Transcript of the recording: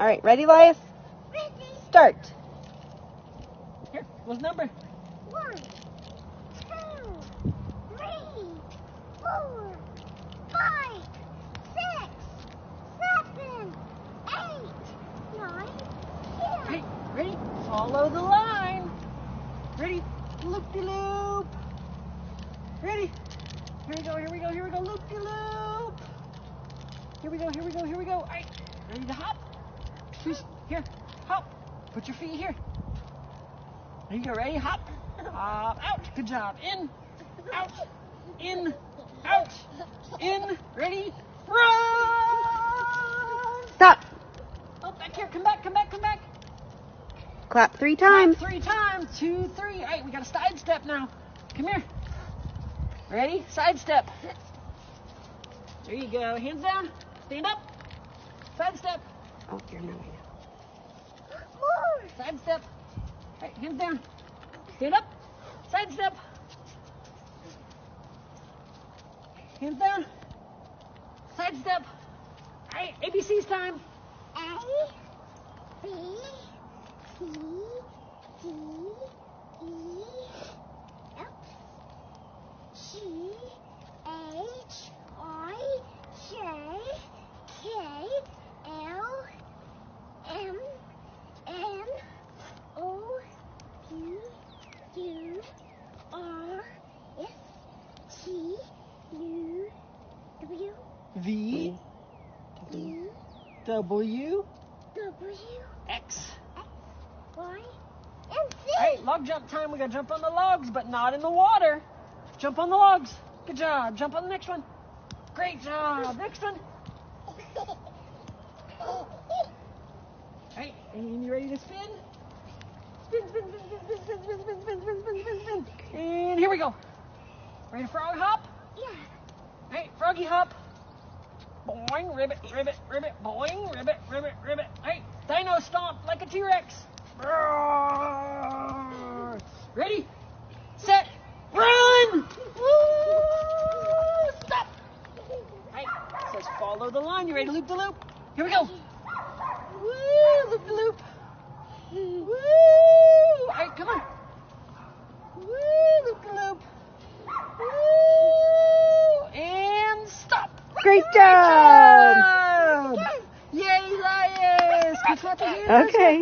All right, ready, Elias? Ready. Start. Here, what's the number? 1, 2, 3, 4, 5, 6, 7, 8, 9, 10. Hey, ready? Follow the line. Ready? Loop-de-loop. Ready? Here we go, here we go, here we go. Loop-de-loop. Here we go, here we go, here we go. All right, ready to hop? Here, hop. Put your feet here. There you go, ready? Hop. Hop, out. Good job. In, out, in, out, in. Ready? Run! Stop. Oh, back here. Come back, come back, come back. Clap 3 times. 3 times. 2, 3. All right, we got a side step now. Come here. Ready? Side step. There you go. Hands down. Stand up. Side step. Oh, you're not. More. Side step. All right, hands down. Stand up. Side step. Hands down. Side step. All right, ABC's time. A, B, C, D, E, F, G, H, I, J, K, L, M, N, O, P, Q, R, S, T, U, W, V, E, W, W, X. Y, and Z. All right, log jump time. We got to jump on the logs, but not in the water. Jump on the logs. Good job. Jump on the next one. Great job. Next one. All right, and you ready to spin? Spin, spin, spin, spin, spin, spin, spin, spin, spin, spin, spin, spin, spin. And here we go. Ready to frog hop? Yeah. All right, froggy hop. Boing, ribbit, ribbit, ribbit, boing, ribbit, ribbit, ribbit. All right, dino stomp like a T-Rex. Roar. Ready, set, run! Woo! Stop. All right, it says follow the line. You ready to loop the loop? Here we go. Woo! Loop the loop. Woo! All right, come on. Woo! Loop the loop. Woo! And stop. Great job. Yay, Elias! Can you clap your hands? Okay.